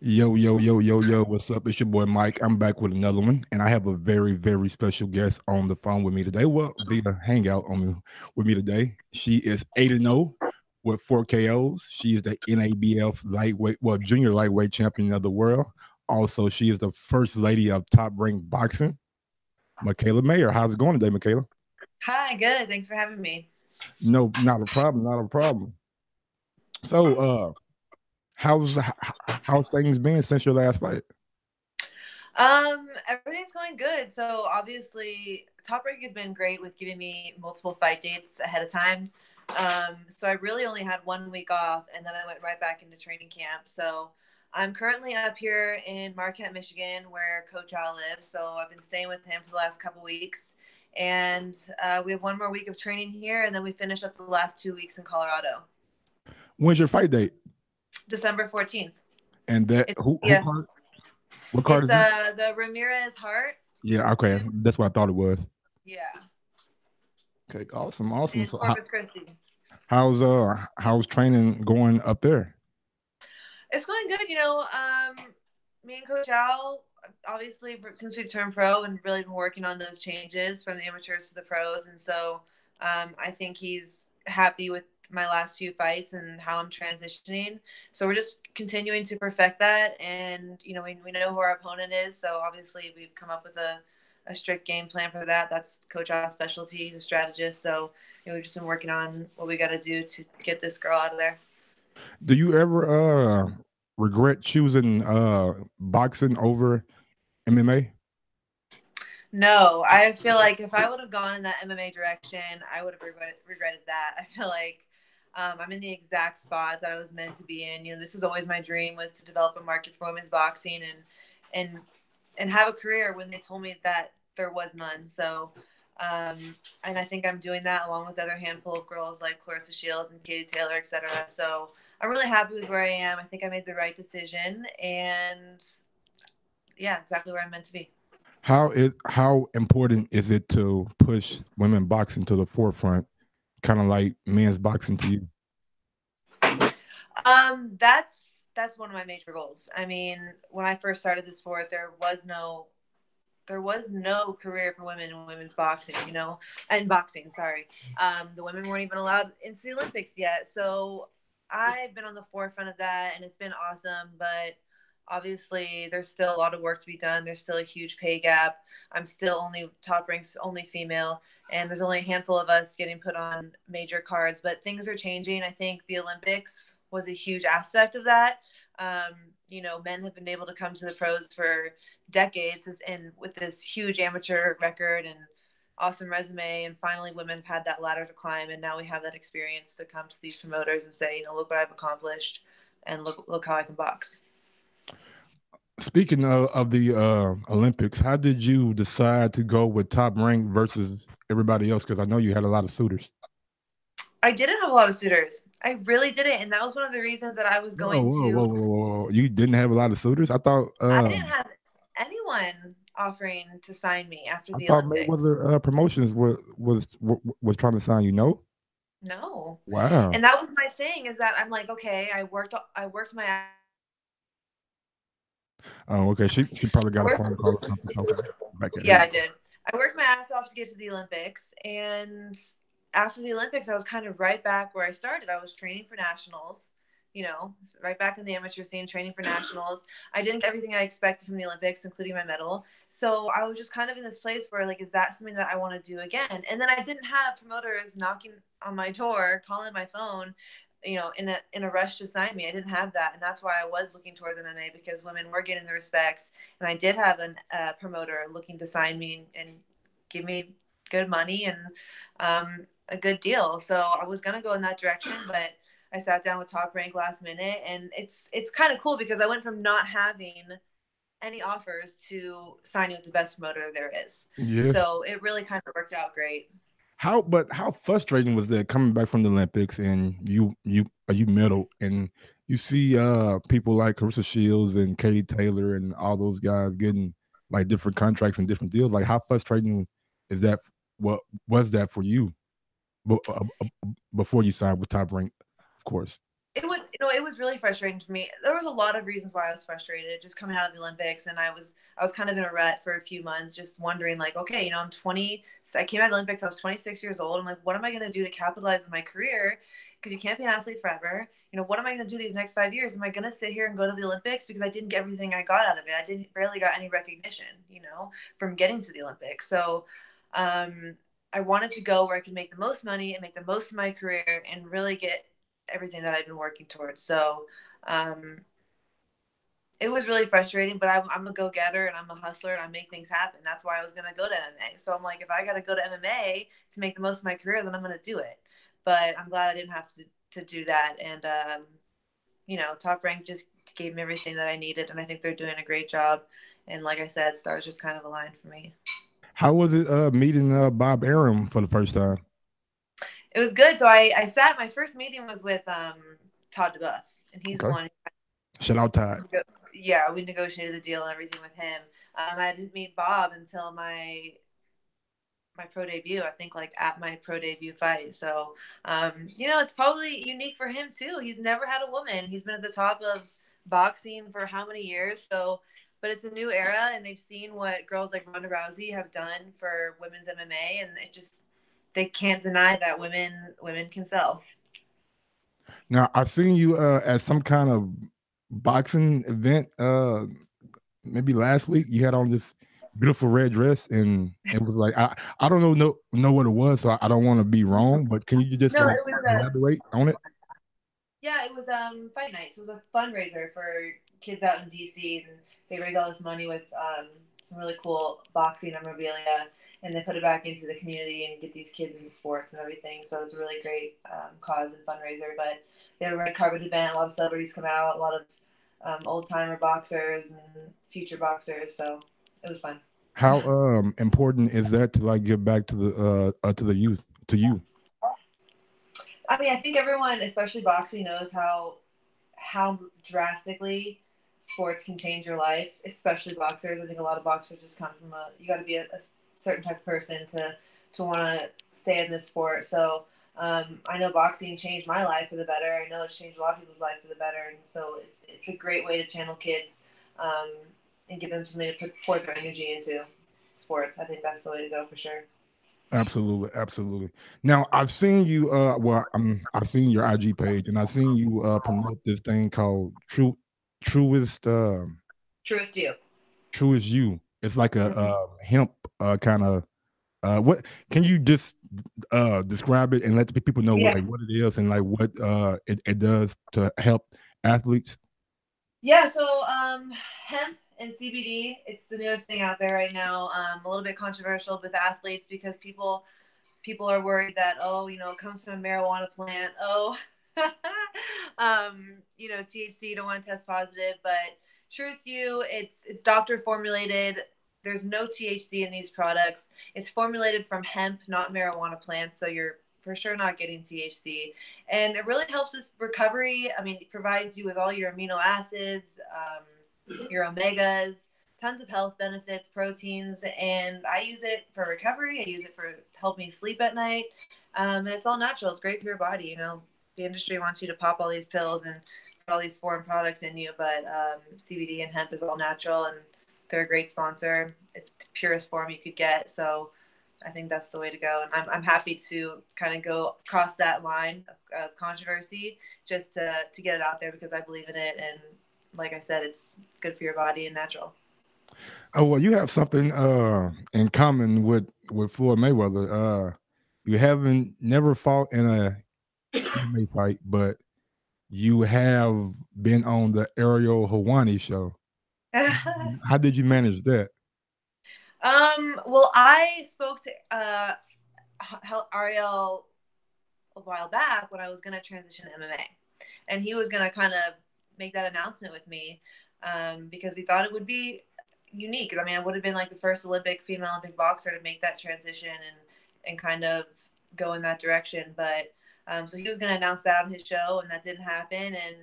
Yo, yo, yo, yo, yo, what's up? It's your boy Mike. I'm back with another one, and I have a very, very special guest on the phone with me today. Well, via hangout with me today. She is 8-0 with 4 KOs. She is the NABF lightweight, well, junior lightweight champion of the world. Also, she is the first lady of top ranked boxing. Mikaela Mayer. How's it going today, Mikaela? Hi, good. Thanks for having me. No, not a problem, not a problem. So, how's things been since your last fight? Everything's going good. So obviously, Top Rank has been great with giving me multiple fight dates ahead of time. So I really only had 1 week off, and then I went right back into training camp. So I'm currently up here in Marquette, Michigan, where Coach Al lives. So I've been staying with him for the last couple weeks, and we have one more week of training here, and then we finish up the last 2 weeks in Colorado, When's your fight date? December 14th. And that It's who yeah, card? What card it's is it? the Ramirez Hart. Yeah, okay. That's what I thought it was. Yeah, Okay, awesome, awesome. in So Corpus Christi. how's training going up there? It's going good. Me and Coach Al, obviously, since we've turned pro and really been working on those changes from the amateurs to the pros. And so I think he's happy with my last few fights and how I'm transitioning. So we're just continuing to perfect that. And, we know who our opponent is. So obviously, we've come up with a strict game plan for that. That's Coach Al's specialty. He's a strategist. So we've just been working on what we got to do to get this girl out of there. Do you ever regret choosing boxing over MMA? No, I feel like if I would have gone in that MMA direction, I would have regretted that. I feel like I'm in the exact spot that I was meant to be in. This was always my dream, was to develop a market for women's boxing and and have a career when they told me that there was none. So, um, and I think I'm doing that along with other handful of girls like Clarissa Shields and Katie Taylor, etc. So I'm really happy with where I am. I think I made the right decision, and yeah, exactly where I'm meant to be. How important is it to push women boxing to the forefront, kind of like men's boxing to you? That's one of my major goals. I mean, when I first started the sport, there was no career for women in women's boxing, and boxing. Sorry, the women weren't even allowed into the Olympics yet. So I've been on the forefront of that, and it's been awesome. But obviously, there's still a lot of work to be done. There's still a huge pay gap. I'm still only top ranks, only female, and there's only a handful of us getting put on major cards. But things are changing. I think the Olympics was a huge aspect of that. Um, Men have been able to come to the pros for decades and with this huge amateur record and awesome resume, and finally women have had that ladder to climb, and now we have that experience to come to these promoters and say, look what I've accomplished, and look how I can box. Speaking of the Olympics, how did you decide to go with top rank versus everybody else? Because I know you had a lot of suitors. I didn't have a lot of suitors. I really didn't, and that was one of the reasons that I was Whoa, going whoa, to. whoa, whoa, whoa! You didn't have a lot of suitors. I didn't have anyone offering to sign me after I the thought Olympics. Mayweather Promotions was trying to sign you. No, No, wow. and that was my thing, is that I'm like, okay, I worked my Oh, okay. She probably I got a worked. phone call or something. Okay, back at Yeah, here. I did. I worked my ass off to get to the Olympics, and after the Olympics, I was kind of right back where I started. I was training for nationals, right back in the amateur scene, training for nationals. I didn't get everything I expected from the Olympics, including my medal. So I was just kind of in this place where, like, is that something that I want to do again? And then I didn't have promoters knocking on my door, calling my phone, in a rush to sign me. I didn't have that, and that's why I was looking towards MMA, because women were getting the respect, and I did have a promoter looking to sign me and give me good money and a good deal. So I was gonna go in that direction, but I sat down with Top Rank last minute, and it's kind of cool because I went from not having any offers to signing with the best promoter there is. Yes. So it really kind of worked out great. How frustrating was that coming back from the Olympics and you medal and you see people like Carissa Shields and Katie Taylor and all those guys getting like different contracts and different deals. Like how frustrating is that? What was that for you before you signed with Top Rank, of course? It was really frustrating for me. There was a lot of reasons why I was frustrated just coming out of the Olympics, and I was kind of in a rut for a few months, just wondering like, okay, I'm 20. I came out of the Olympics. I was 26 years old. I'm like, what am I going to do to capitalize on my career? Because you can't be an athlete forever. What am I going to do these next 5 years? Am I going to sit here and go to the Olympics because I didn't get everything I got out of it? I didn't barely got any recognition, from getting to the Olympics. So, I wanted to go where I could make the most money and make the most of my career and really get everything that I've been working towards. So um, it was really frustrating, but I'm a go getter and I'm a hustler and I make things happen. That's why I was going to go to MMA. So I'm like, if I got to go to MMA to make the most of my career, then I'm going to do it. But I'm glad I didn't have to do that. And, Top Rank just gave me everything that I needed. And I think they're doing a great job. And like I said, stars just kind of aligned for me. How was it meeting Bob Arum for the first time? It was good. So I sat, my first meeting was with Todd DeBuff, and he's the Okay. one. Shout out Todd. Yeah, we negotiated the deal and everything with him. I didn't meet Bob until my pro debut. I think like at my pro debut fight. So, it's probably unique for him too. He's never had a woman. He's been at the top of boxing for how many years? So, but it's a new era, and they've seen what girls like Ronda Rousey have done for women's MMA, and they can't deny that women can sell. Now I seen you at some kind of boxing event maybe last week. You had on this beautiful red dress, and it was like I don't know what it was, so I don't want to be wrong. But can you just No, like it was elaborate on it? yeah, it was fight night. So it was a fundraiser for kids out in DC, and they raised all this money with some really cool boxing memorabilia, and they put it back into the community and get these kids into sports and everything. So it's a really great cause and fundraiser. But they had a red carpet event. A lot of celebrities come out. A lot of old timer boxers and future boxers. So it was fun. How important is that to like give back to the youth to you? I mean, I think everyone, especially boxing, knows how drastically sports can change your life, especially boxers. I think a lot of boxers just come from you got to be a certain type of person to want to stay in this sport. So I know boxing changed my life for the better. I know it's changed a lot of people's life for the better, and so it's a great way to channel kids um, and give them something to pour their energy into sports. I think that's the way to go for sure. Absolutely, absolutely. Now I've seen you. I've seen your IG page, and I've seen you promote this thing called Truest, Truest to you. Truest You. It's like a Mm-hmm. hemp kind of. What can you just describe it and let the people know Yeah. what it is and like what it does to help athletes? Yeah, so hemp and CBD, it's the newest thing out there right now. A little bit controversial with athletes because people are worried that it comes from a marijuana plant. Oh, THC, you don't want to test positive, but truth to you, it's doctor formulated. There's no THC in these products. It's formulated from hemp, not marijuana plants, so you're for sure not getting THC, and it really helps us recovery. I mean, it provides you with all your amino acids, your omegas, tons of health benefits, proteins, and I use it for recovery. I use it for help me sleep at night, and it's all natural. It's great for your body. The industry wants you to pop all these pills and put all these foreign products in you, but CBD and hemp is all natural, and they're a great sponsor. It's the purest form you could get, so I think that's the way to go. And I'm happy to kind of go across that line of controversy just to get it out there because I believe in it. And like I said, it's good for your body and natural. Oh well, you have something in common with Floyd Mayweather. You haven't never fought in a MMA fight, but you have been on the Ariel Hawani show. How did you manage that? Well, I spoke to Ariel a while back when I was going to transition to MMA. And he was going to kind of make that announcement with me because we thought it would be unique. I mean, I would have been like the first female Olympic boxer to make that transition and kind of go in that direction. But so he was going to announce that on his show, and that didn't happen. And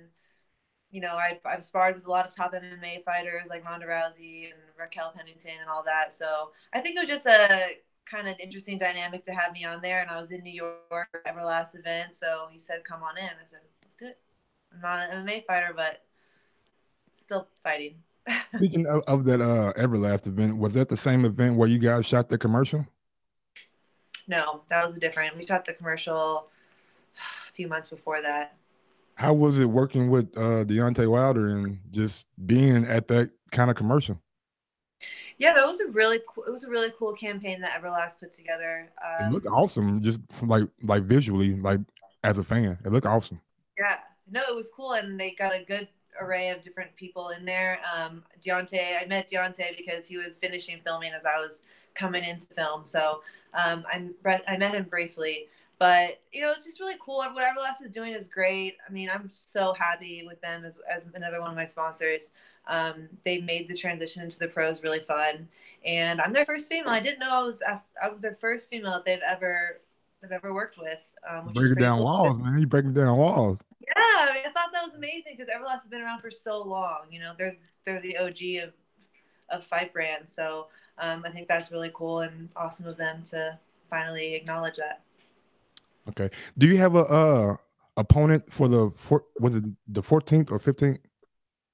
I've sparred with a lot of top MMA fighters like Ronda Rousey and Raquel Pennington and all that. So I think it was just a kind of interesting dynamic to have me on there. And I was in New York for Everlast event, so he said, "Come on in." I said, "Let's do it." I'm not an MMA fighter, but still fighting. Speaking of that Everlast event, was that the same event where you guys shot the commercial? No, that was a different. We shot the commercial a few months before that. How was it working with Deontay Wilder and just being at that kind of commercial? Yeah, that was a really cool. It was a really cool campaign that Everlast put together. It looked awesome, just from like visually, like as a fan, it looked awesome. Yeah, no, it was cool, and they got a good array of different people in there. Deontay, I met Deontay because he was finishing filming as I was coming into film, so I met him briefly. But it's just really cool. What Everlast is doing is great. I mean, I'm so happy with them as another one of my sponsors. They made the transition into the pros really fun, and I'm their first female. I didn't know I was their first female that they've ever worked with, which is Breaking pretty down cool. walls, man. You breaking down walls. Yeah, I mean, I thought that was amazing because Everlast has been around for so long. They're the OG of fight brands. So I think that's really cool and awesome of them to finally acknowledge that. Okay. Do you have a opponent for was it the 14th or 15th?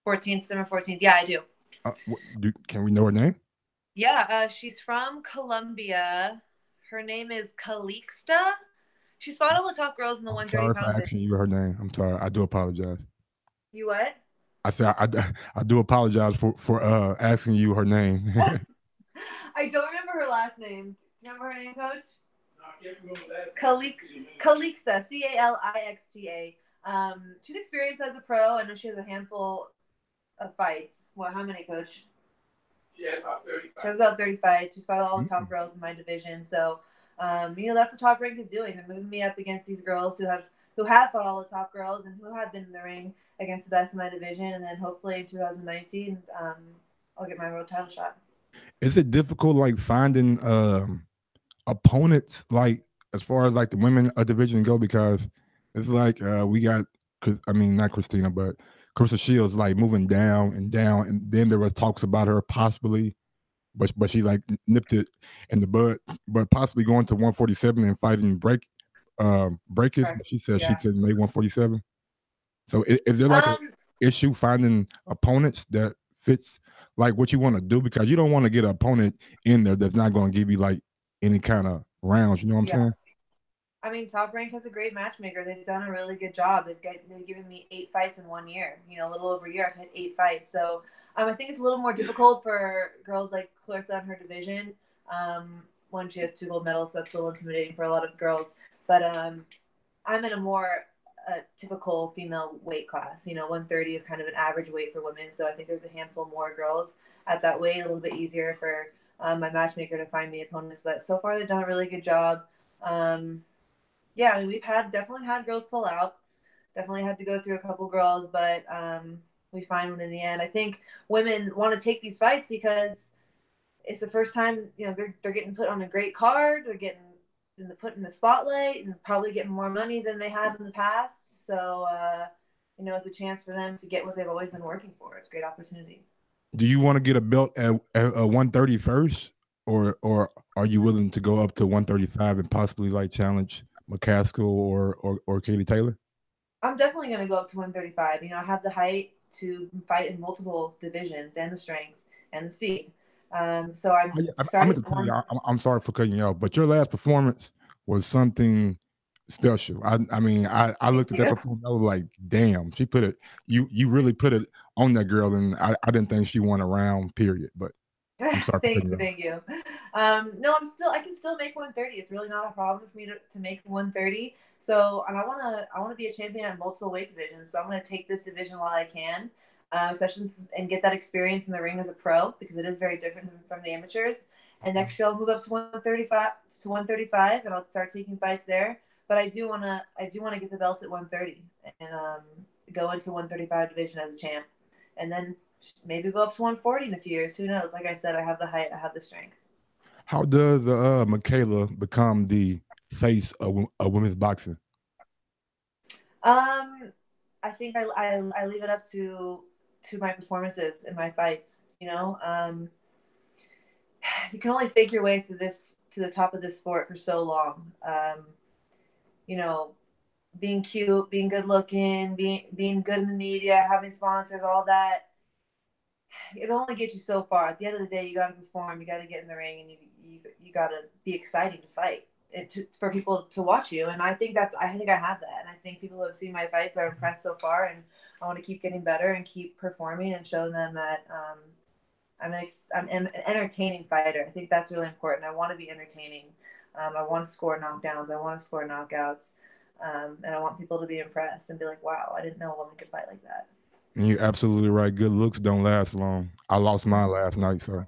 14th, December 14th. Yeah, I do. Can we know her name? Yeah, she's from Colombia. Her name is Calixta. She's fought all the top girls in the I'm 130 sorry for pound division. asking you her name. I'm sorry. I do apologize. You what? I said I do apologize for asking you her name. I don't remember her last name. Remember her name, Coach? Calixta, Calixta. She's experienced as a pro. I know she has a handful of fights. What? How many, Coach? She has about 30 fights. She's fought all the top girls in my division. So, that's what Top Rank is doing. They're moving me up against these girls who have fought all the top girls and who have been in the ring against the best in my division. And then hopefully in 2019, I'll get my world title shot. Is it difficult like finding opponents like as far as like the women division go because it's like we got I mean not Christina but Carissa Shields like moving down and then there was talks about her possibly but she like nipped it in the bud but possibly going to 147 and fighting breakers Correct. she said she Yeah. couldn't make 147 so is there like a Um, issue finding opponents that fits like what you want to do because you don't want to get an opponent in there that's not going to give you like any kind of rounds. You know what I'm yeah. saying? I mean, Top Rank has a great matchmaker. They've done a really good job. They've given me 8 fights in 1 year. A little over a year, I've had 8 fights. So I think it's a little more difficult for girls like Clarissa in her division. When she has 2 gold medals, so that's a little intimidating for a lot of girls. But I'm in a more typical female weight class. 130 is kind of an average weight for women. So I think there's a handful more girls at that weight. A little bit easier for my matchmaker to find me opponents. But so far, they've done a really good job. Yeah, I mean, we've definitely had girls pull out. Definitely had to go through a couple girls, but we find one in the end. I think women want to take these fights because it's the first time they're getting put on a great card. They're getting put in the spotlight and probably getting more money than they have in the past. So it's a chance for them to get what they've always been working for. It's a great opportunity. Do you want to get a belt at 130 first, or are you willing to go up to 135 and possibly like challenge McCaskill or Katie Taylor? I'm definitely going to go up to 135. I have the height to fight in multiple divisions and the strengths and the speed. So I'm I'm starting going to tell you, I'm sorry for cutting you off, but your last performance was something special. I mean, I looked at that Yeah. performance. I was like, damn, she put it. You really put it on that girl, and I didn't think she won a round. Period. But I'm sorry for Thank cutting you, you off. thank you. No, I can still make 130. It's really not a problem for me to make 130. So, and I wanna be a champion at multiple weight divisions. So I'm gonna take this division while I can, especially and get that experience in the ring as a pro because it is very different from the amateurs. And next year I'll move up to 135, and I'll start taking fights there. But I do wanna get the belts at 130 and go into 135 division as a champ, and then maybe go up to 140 in a few years. Who knows? Like I said, I have the height, I have the strength. How does Mikaela become the face of women's boxing? Um, I think I leave it up to my performances and my fights. You can only fake your way through this to the top of this sport for so long. You know, being cute, being good looking, being good in the media, having sponsors, all that, it only gets you so far. At the end of the day, you got to perform. You got to get in the ring, and you got to be exciting to fight. For people to watch you, and I think I think I have that, and I think people who have seen my fights are impressed so far, and I want to keep getting better and keep performing and show them that I'm an entertaining fighter. I think that's really important. I want to be entertaining. I want to score knockdowns. I want to score knockouts, and I want people to be impressed and be like, "Wow, I didn't know a woman could fight like that." And you're absolutely right. Good looks don't last long. I lost mine last night, so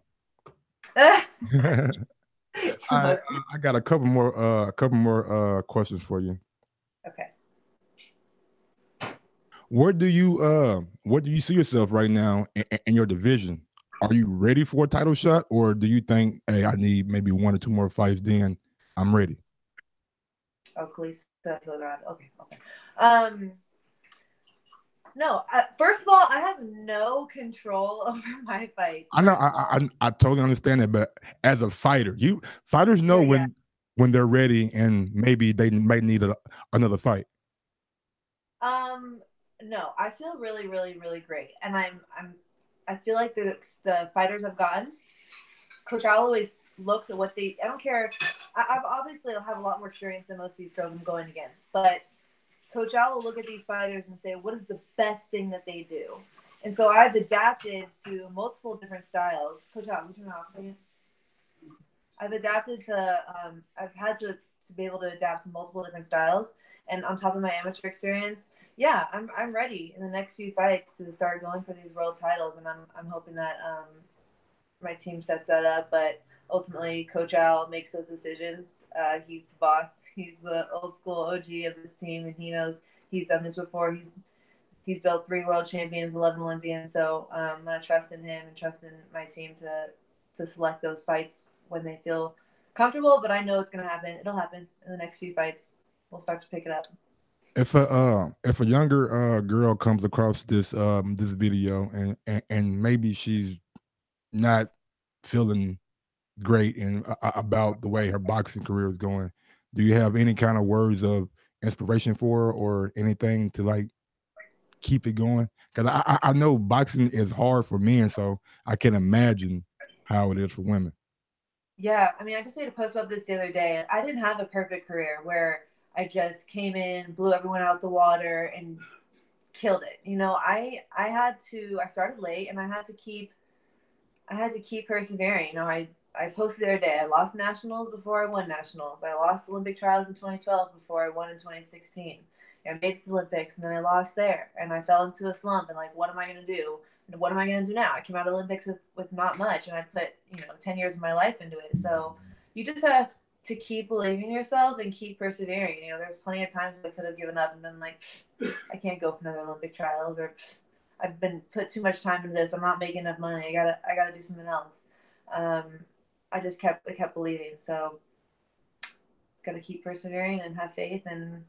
I I got a couple more questions for you. Okay. Where do you see yourself right now in your division? Are you ready for a title shot, or do you think, hey, I need maybe one or two more fights, then I'm ready? Oh, Kalisa Silverado. Okay, okay. Um, no. First of all, I have no control over my fights. I know First of all, I totally understand that, but as a fighter, you fighters know yeah. when they're ready and maybe they might need another fight. Um, no, I feel really, really, really great, and I feel like the fighters I've gotten. Coach Al always looks at what they. I don't care. I've obviously have a lot more experience than most of these girls I'm going against, but Coach Al will look at these fighters and say, what is the best thing that they do? And so I've adapted to multiple different styles. Coach Al, can you turn that off again? I've adapted to, I've had to be able to adapt to multiple different styles. And on top of my amateur experience, yeah, I'm ready in the next few fights to start going for these world titles. And I'm hoping that my team sets that up. But ultimately, Coach Al makes those decisions. He's the boss. He's the old school OG of this team, and he knows he's done this before. He's built 3 world champions, 11 Olympians. So I'm gonna trust in him and trust in my team to select those fights when they feel comfortable. But I know it's gonna happen. It'll happen in the next few fights. We'll start to pick it up. If a younger girl comes across this video and maybe she's not feeling great and about the way her boxing career is going, do you have any kind of words of inspiration for her or anything to like keep it going? Because I know boxing is hard for men, so I can imagine how it is for women. Yeah, I mean, I just made a post about this the other day. I didn't have a perfect career where I just came in, blew everyone out the water, and killed it. I had to. I started late, and I had to keep persevering. I posted the other day. I lost nationals before I won nationals. I lost Olympic trials in 2012 before I won in 2016. I made it to the Olympics, and then I lost there, and I fell into a slump. And like, what am I going to do? And what am I going to do now? I came out of Olympics with not much, and I put 10 years of my life into it. So you just have to keep believing in yourself and keep persevering. There's plenty of times I could have given up and been like, I can't go for another Olympic trials, or I've been put too much time into this. I'm not making enough money. I gotta do something else. Um, I kept believing. So gotta keep persevering and have faith, and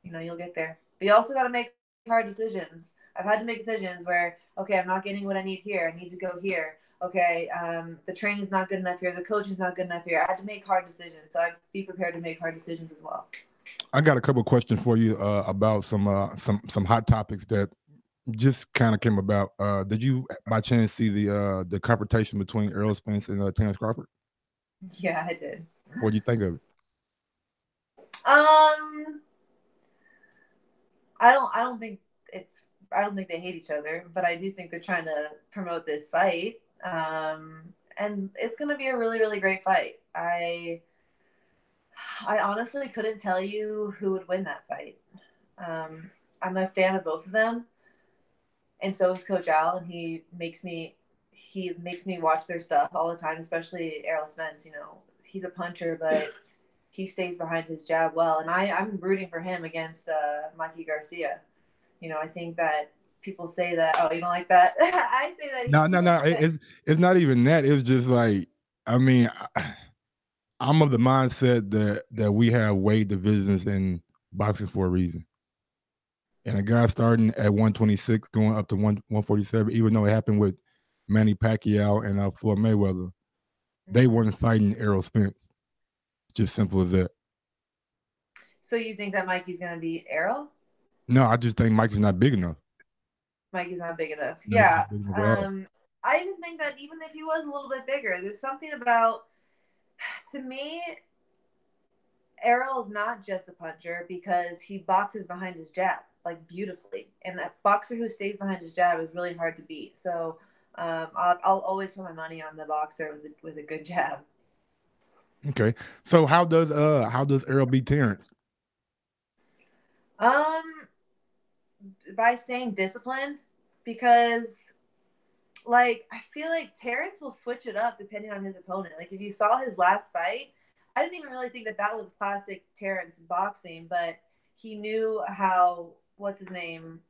you'll get there. But you also gotta make hard decisions. I've had to make decisions where, okay, I'm not getting what I need here. I need to go here. Okay, the training's not good enough here. The coaching's not good enough here. I had to make hard decisions. So I'd be prepared to make hard decisions as well. I got a couple questions for you about some hot topics that just kind of came about. Did you by chance see the confrontation between Earl Spence and Terrence Crawford? Yeah, I did. What do you think of it? Um, I don't think it's I don't think they hate each other, but I do think they're trying to promote this fight. And it's gonna be a really, really great fight. I honestly couldn't tell you who would win that fight. Um, I'm a fan of both of them, and so is Coach Al, and he makes me watch their stuff all the time, especially Errol Spence. He's a puncher, but he stays behind his jab well, and I'm rooting for him against Mikey Garcia. I think that people say that. Oh, you don't like that? I say that No, no, no. It's not even that. It's just like I mean, I'm of the mindset that we have weight divisions in boxing for a reason. And a guy starting at 126 going up to 147, even though it happened with Manny Pacquiao and Floyd Mayweather, they weren't fighting Errol Spence. Just simple as that. So you think that Mikey's gonna beat Errol? No, I just think Mike is not big enough. Mikey's not big enough. No, he's Yeah. not big enough at all. I even think that even if he was a little bit bigger, there's something about, to me, Errol is not just a puncher because he boxes behind his jab like beautifully, and a boxer who stays behind his jab is really hard to beat. So I'll always put my money on the boxer with a good jab. Okay, so how does Earl beat Terrence? Um, by staying disciplined, because like I feel like Terrence will switch it up depending on his opponent. Like if you saw his last fight, I didn't even really think that that was classic Terrence boxing, but he knew how what's his name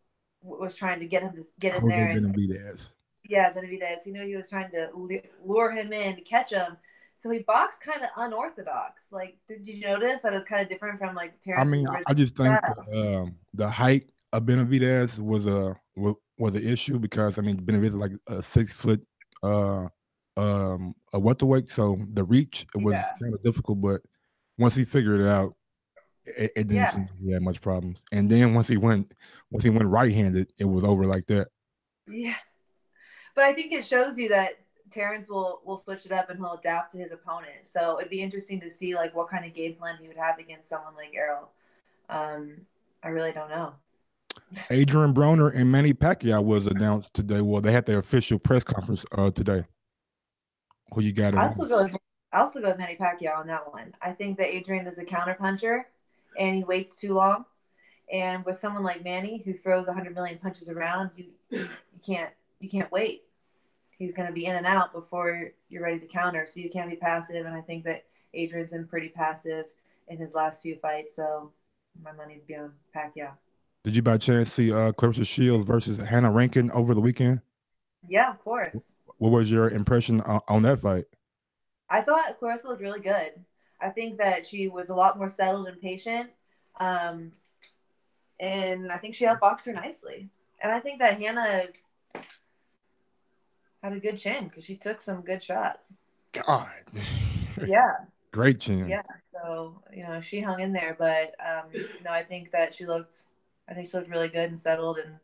was trying to get him to get in Jose there, and Benavidez. yeah, Benavidez. He knew he was trying to lure him in to catch him. So he boxed kind of unorthodox. Like, did you notice that it was kind of different from like I mean, Terrence's I original just think style? the height of Benavidez was an issue because I mean Benavidez is like a 6 foot a welterweight, so the reach it was Yeah, kind of difficult. But once he figured it out, it didn't yeah, seem like he had much problems. And then once he went right handed, it was over like that. yeah. But I think it shows you that Terrence will switch it up and he'll adapt to his opponent. So it'd be interesting to see like what kind of game plan he would have against someone like Errol. I really don't know. Adrian Broner and Manny Pacquiao was announced today. Well, they had their official press conference today. Who you got in I'll that? still go with I'll still go with Manny Pacquiao on that one. I think that Adrian is a counter puncher and he waits too long. And with someone like Manny who throws 100 million punches around, you can't you can't wait. He's going to be in and out before you're ready to counter. So you can't be passive. And I think that Adrian's been pretty passive in his last few fights. So my money would be on Pacquiao. Did you by chance see Clarissa Shields versus Hannah Rankin over the weekend? Yeah, of course. What was your impression on that fight? I thought Clarissa looked really good. I think that she was a lot more settled and patient. Um, and I think she outboxed her nicely. And I think that Hannah had a good chin because she took some good shots. God, Yeah. great chin. Yeah, so she hung in there, but no, I think she looked really good and settled, and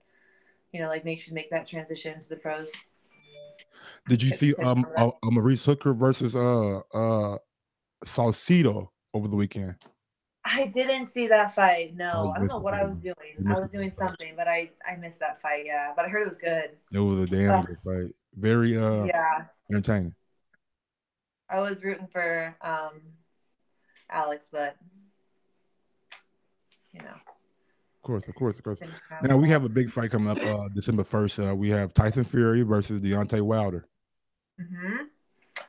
like make that transition to the pros. Did you see Hit on that. Maurice Hooker versus Salcido over the weekend? I didn't see that fight. Oh, No, you I don't missed know a what great I was one. doing. You I missed a was great doing fight. something, but I missed that fight. Yeah, but I heard it was good. It was a damn Uh, good fight. Very yeah, entertaining. I was rooting for Alex, but you know Of course, of course, of course. didn't have Now we have that. a big fight coming up December 1st. We have Tyson Fury versus Deontay Wilder. Hmm.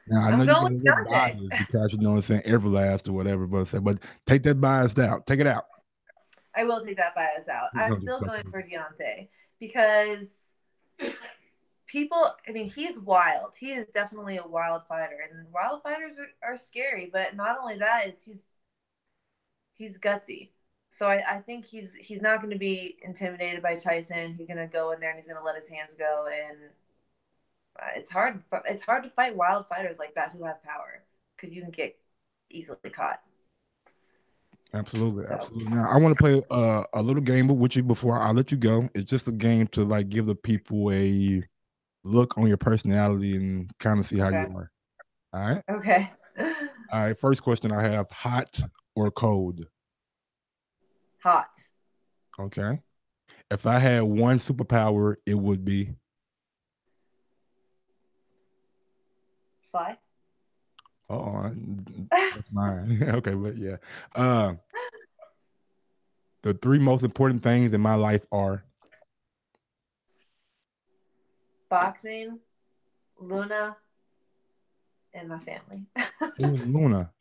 Now I know I'm you going get a with little Deontay. biased because you know what I'm saying, Everlast or whatever, but take that bias out. Take it out. I will take that bias out. I'm No, still no, going for Deontay because people, I mean, he's wild. He is definitely a wild fighter, and wild fighters are scary. But not only that, is he's gutsy. So I think he's not going to be intimidated by Tyson. He's going to go in there and he's going to let his hands go. And it's hard. It's hard to fight wild fighters like that who have power because you can get easily caught. Absolutely, So absolutely. Now I want to play a little game with you before I let you go. It's just a game to like give the people a look on your personality and kind of see how okay, you are. All right. okay, All right. First question I have: hot or cold? hot Okay. If I had one superpower, it would be. fly. Oh, that's mine. Okay, but yeah. Uh, the three most important things in my life are. Boxing, Luna, and my family. Who's Luna?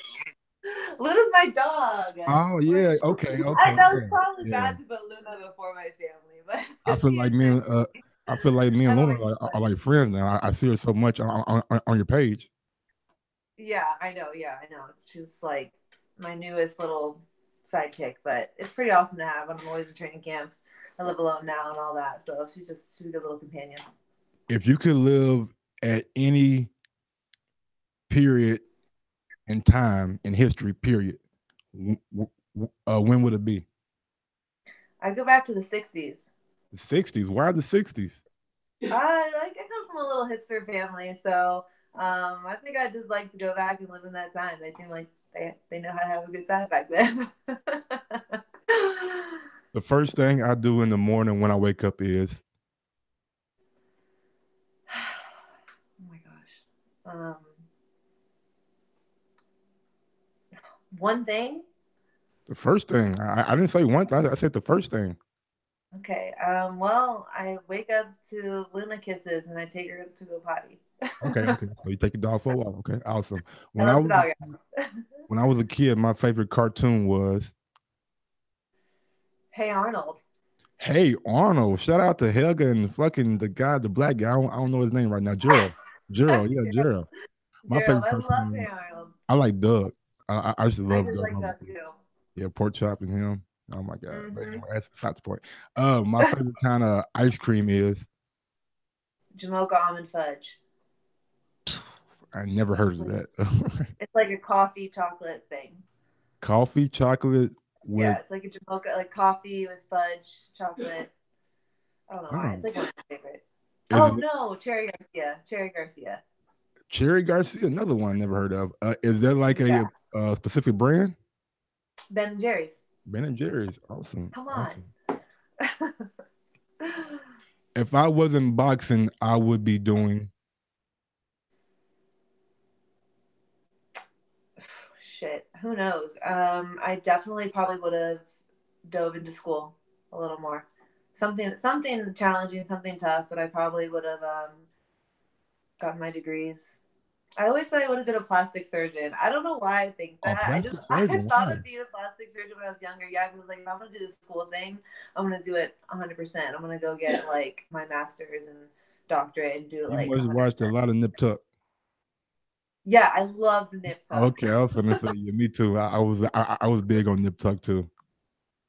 Luna's my dog. Oh yeah. Okay. I Okay. know Yeah. it's probably Yeah. bad to put Luna before my family, but I feel she like is me very and I feel like me and I'm Luna always are like, like friends now. I see her so much on your page. yeah, I know, yeah, I know. She's like my newest little sidekick, but it's pretty awesome to have. I'm always in training camp. I live alone now and all that, so she's a good little companion. If you could live at any period in time in history, period, When would it be? I go back to the '60s. The '60s. Why the '60s? I come from a little hipster family, so I think I just like to go back and live in that time. They seem like they know how to have a good time back then. The first thing I do in the morning when I wake up is Oh my gosh. One thing. the first thing. I didn't say one thing. I said the first thing. Okay. Well, I wake up to Luna kisses and I take her to go potty. Okay, okay. So you take your dog for a walk. Okay, awesome. I When I let the was dog out. when I was a kid, my favorite cartoon was Hey Arnold. Hey Arnold. Shout out to Helga and fucking the guy, the black guy. I don't know his name right now. Gerald. Gerald. Yeah, Gerald. Gerald. My Gerald. favorite I love Hey cartoon. Arnold. I like Doug. I used to I love just Doug. like that too. Yeah, pork chop and him. Oh my god. But Mm-hmm. anyway, that's not the point. My favorite kind of ice cream is Jamocha almond fudge. I never heard of that. It's like a coffee chocolate thing. Coffee, chocolate with Yeah, it's like a Jamocha, like coffee with fudge, chocolate. I don't know why. It's oh, like one of my favorite. is Oh it no, Cherry Garcia. Cherry Garcia. Cherry Garcia? Another one never heard of. Is there like Yeah. a specific brand? Ben and Jerry's. Ben and Jerry's. Awesome. Come on. Awesome. If I wasn't boxing, I would be doing Shit. Who knows? I definitely probably would have dove into school a little more. Something challenging, something tough, but I probably would have gotten my degrees. I always thought I would have been a plastic surgeon. I don't know why I think a that. plastic I surgeon. thought Why? of being a plastic surgeon when I was younger. Yeah, because like if I'm gonna do this school thing, I'm gonna do it 100%. I'm gonna go get like my master's and doctorate and do it You like must have watched a 100%. lot of Nip Tuck. Yeah, I loved nip tuck. Okay, I was gonna say yeah, me too. I was big on Nip Tuck too.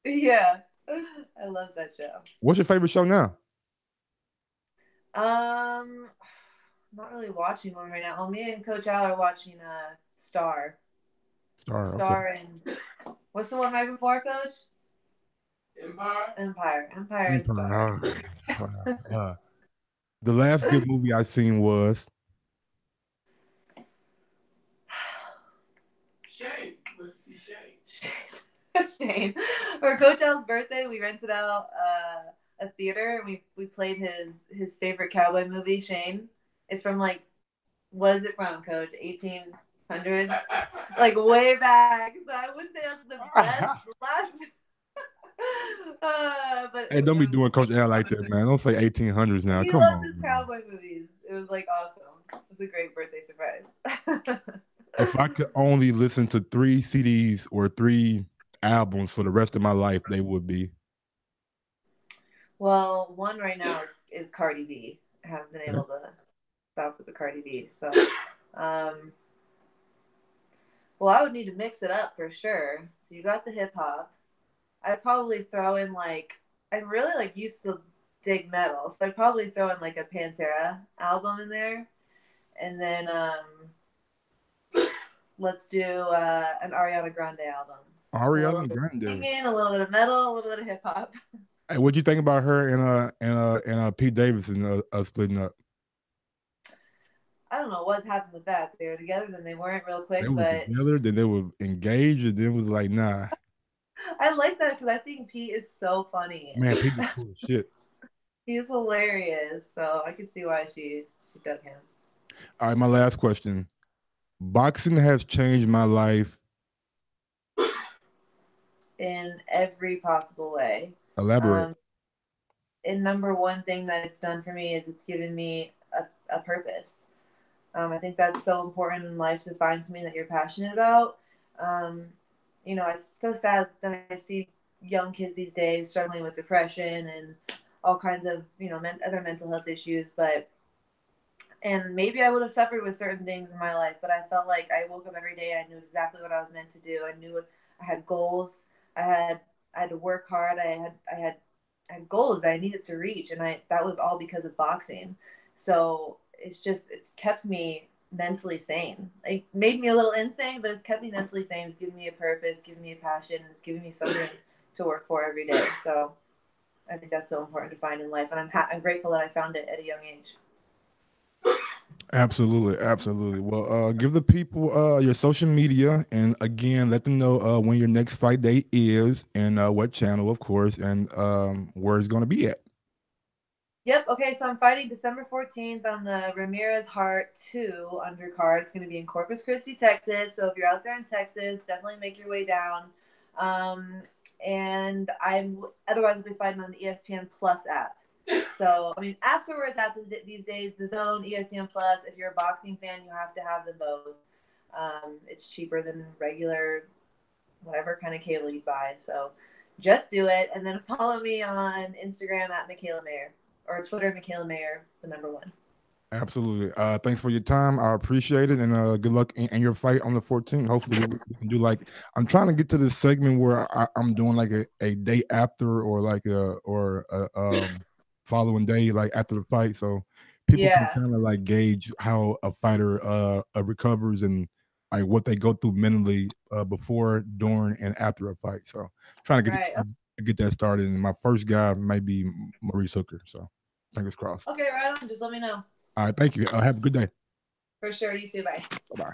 Yeah, I love that show. What's your favorite show now? I'm not really watching one right now. Oh, me and Coach Al are watching Star. Star. Okay. Star and what's the one right before Coach? Empire. Empire and Empire. Star. The last good movie I seen was Shane. For Coach Al's birthday, we rented out a theater and we played his favorite cowboy movie, Shane. It's from like what is it from, Coach? 1800s? Like way back. So I wouldn't say that's the best last but Hey, don't be doing Coach Al like that, man. Don't say 1800s now. he Come loves on, his man. cowboy movies. It was like awesome. It was a great birthday surprise. If I could only listen to three CDs or three albums for the rest of my life, they would be. Well, one right now is Cardi B. I haven't been Okay. able to stop with the Cardi B. So, um, well, I would need to mix it up for sure. So you got the hip hop. I'd probably throw in like I really like used to dig metal, so I'd probably throw in like a Pantera album in there, and then let's do an Ariana Grande album. So a little Ariana bit of Grande. singing, a little bit of metal, a little bit of hip hop. Hey, what'd you think about her and Pete Davidson splitting up? I don't know what happened with that. They were together, then they weren't real They quick, were but together, then they were engaged, and then was like, nah, I like that because I think Pete is so funny. man, Pete is cool as shit. He's hilarious, so I can see why she dug him All right, my last question. Boxing has changed my life. in every possible way. Elaborate. Um, and number one thing that it's done for me is it's given me a purpose. I think that's so important in life to find something that you're passionate about. Um, it's so sad that I see young kids these days struggling with depression and all kinds of other mental health issues. But and maybe I would have suffered with certain things in my life, but I felt like I woke up every day and I knew exactly what I was meant to do. I knew I had goals. I had I had to work hard. I had goals that I needed to reach, and I that was all because of boxing. So it's kept me. mentally sane. It made me a little insane, but it's kept me mentally sane. It's given me a purpose, given me a passion, and it's giving me something to work for every day. So I think that's so important to find in life, and I'm grateful that I found it at a young age. Absolutely, absolutely. Well, give the people your social media, and again, let them know when your next fight date is, and what channel, of course, and where it's going to be at. Yep. Okay. So I'm fighting December 14th on the Ramirez Hart 2 undercard. It's going to be in Corpus Christi, Texas. So if you're out there in Texas, definitely make your way down. Um, and I'm otherwise I'll be fighting on the ESPN Plus app. So I mean, apps are where it's at these days. The Zone, ESPN Plus. If you're a boxing fan, you have to have them both. It's cheaper than regular whatever kind of cable you buy. So just do it. And then follow me on Instagram at Mikaela Mayer or Twitter, Mikaela Mayer, the number one. Absolutely. Thanks for your time. I appreciate it, and good luck in your fight on the 14th. Hopefully, we can do like I'm trying to get to this segment where I'm doing like a day after or like a following day like after the fight, so people can Yeah. kind of like gauge how a fighter recovers and like what they go through mentally before, during, and after a fight. So trying to Right. get that started. And my first guy may be Maurice Hooker. So fingers crossed. Okay, right on. Just let me know. All right, thank you. Have a good day. For sure. You too. Bye. Bye bye.